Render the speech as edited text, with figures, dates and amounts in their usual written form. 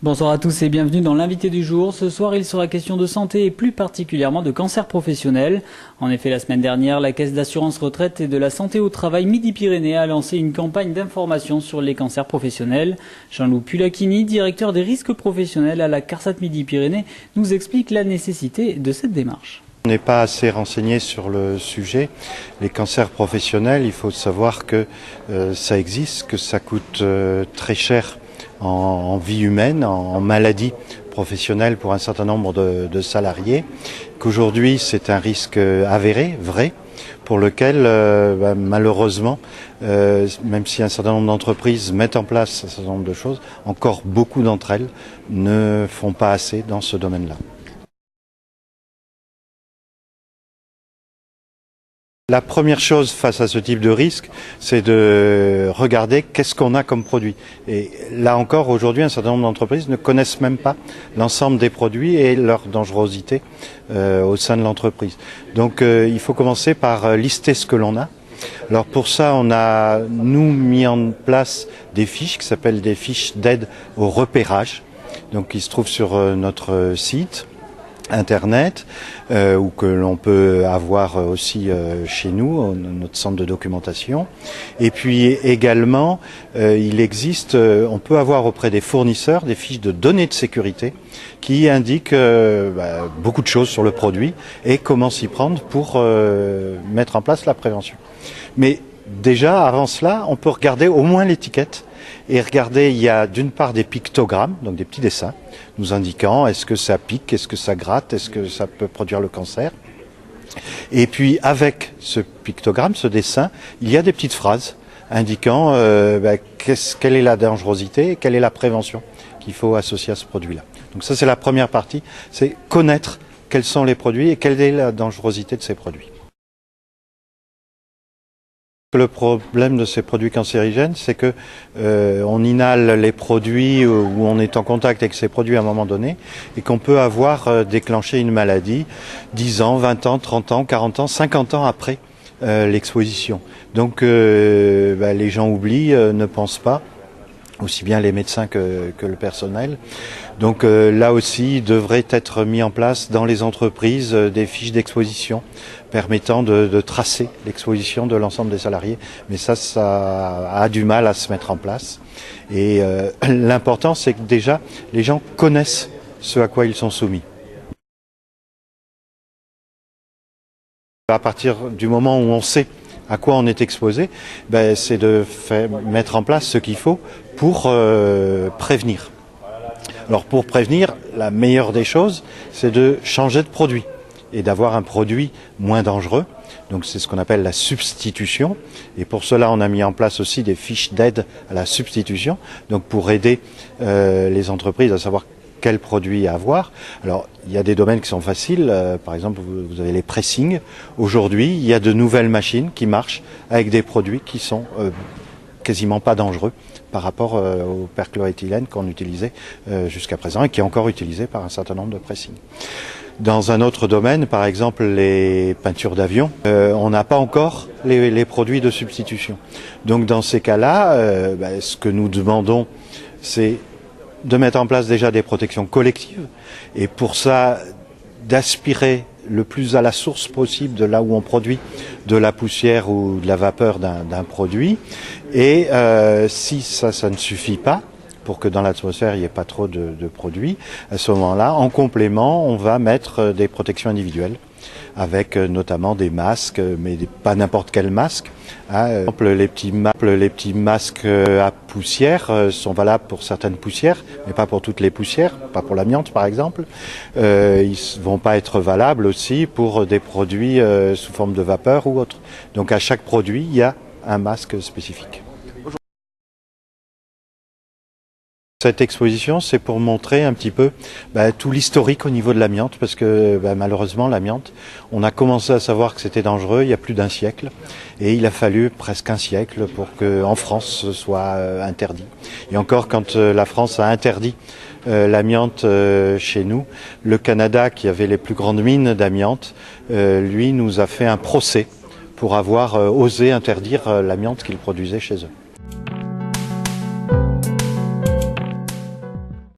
Bonsoir à tous et bienvenue dans l'invité du jour. Ce soir, il sera question de santé et plus particulièrement de cancer professionnel. En effet, la semaine dernière, la Caisse d'assurance retraite et de la santé au travail Midi-Pyrénées a lancé une campagne d'information sur les cancers professionnels. Jean-Loup Pulacchini, directeur des risques professionnels à la CARSAT Midi-Pyrénées, nous explique la nécessité de cette démarche. On n'est pas assez renseigné sur le sujet. Les cancers professionnels, il faut savoir que ça existe, que ça coûte très cher en vie humaine, en maladie professionnelle pour un certain nombre de salariés, qu'aujourd'hui c'est un risque avéré, vrai, pour lequel malheureusement, même si un certain nombre d'entreprises mettent en place un certain nombre de choses, encore beaucoup d'entre elles ne font pas assez dans ce domaine-là. La première chose face à ce type de risque, c'est de regarder qu'est-ce qu'on a comme produit. Et là encore, aujourd'hui, un certain nombre d'entreprises ne connaissent même pas l'ensemble des produits et leur dangerosité au sein de l'entreprise. Donc il faut commencer par lister ce que l'on a. Alors pour ça, on a, nous, mis en place des fiches qui s'appellent des fiches d'aide au repérage, donc qui se trouvent sur notre site Internet, ou que l'on peut avoir aussi chez nous, notre centre de documentation. Et puis également, il existe, on peut avoir auprès des fournisseurs des fiches de données de sécurité qui indiquent beaucoup de choses sur le produit et comment s'y prendre pour mettre en place la prévention. Mais déjà, avant cela, on peut regarder au moins l'étiquette. Et regardez, il y a d'une part des pictogrammes, donc des petits dessins, nous indiquant est-ce que ça pique, est-ce que ça gratte, est-ce que ça peut produire le cancer. Et puis avec ce pictogramme, ce dessin, il y a des petites phrases indiquant quelle est la dangerosité, quelle est la prévention qu'il faut associer à ce produit-là. Donc ça c'est la première partie, c'est connaître quels sont les produits et quelle est la dangerosité de ces produits. Le problème de ces produits cancérigènes, c'est que on inhale les produits ou on est en contact avec ces produits à un moment donné et qu'on peut avoir déclenché une maladie 10 ans, 20 ans, 30 ans, 40 ans, 50 ans après l'exposition. Donc les gens oublient, ne pensent pas, aussi bien les médecins que le personnel. Donc là aussi, il devrait être mis en place dans les entreprises des fiches d'exposition permettant de tracer l'exposition de l'ensemble des salariés. Mais ça a du mal à se mettre en place. Et l'important, c'est que déjà, les gens connaissent ce à quoi ils sont soumis. À partir du moment où on sait à quoi on est exposé, c'est de mettre en place ce qu'il faut pour prévenir. Alors pour prévenir, la meilleure des choses, c'est de changer de produit et d'avoir un produit moins dangereux. Donc c'est ce qu'on appelle la substitution. Et pour cela, on a mis en place aussi des fiches d'aide à la substitution, donc pour aider les entreprises à savoir quel produit avoir. Alors, il y a des domaines qui sont faciles. Par exemple, vous avez les pressings. Aujourd'hui, il y a de nouvelles machines qui marchent avec des produits qui sont quasiment pas dangereux par rapport au perchloroéthylène qu'on utilisait jusqu'à présent et qui est encore utilisé par un certain nombre de pressings. Dans un autre domaine, par exemple les peintures d'avion, on n'a pas encore les produits de substitution. Donc dans ces cas-là, ce que nous demandons, c'est de mettre en place déjà des protections collectives et pour ça d'aspirer le plus à la source possible de là où on produit de la poussière ou de la vapeur d'un produit. Et si ça ne suffit pas, pour que dans l'atmosphère il n'y ait pas trop de produits, à ce moment-là, en complément, on va mettre des protections individuelles avec notamment des masques, mais pas n'importe quel masque. Les petits masques à poussière sont valables pour certaines poussières, mais pas pour toutes les poussières, pas pour l'amiante par exemple. Ils vont pas être valables aussi pour des produits sous forme de vapeur ou autre. Donc à chaque produit, il y a un masque spécifique. Cette exposition, c'est pour montrer un petit peu tout l'historique au niveau de l'amiante, parce que malheureusement l'amiante, on a commencé à savoir que c'était dangereux il y a plus d'un siècle, et il a fallu presque un siècle pour qu'en France ce soit interdit. Et encore quand la France a interdit l'amiante chez nous, le Canada, qui avait les plus grandes mines d'amiante, lui nous a fait un procès pour avoir osé interdire l'amiante qu'il produisait chez eux.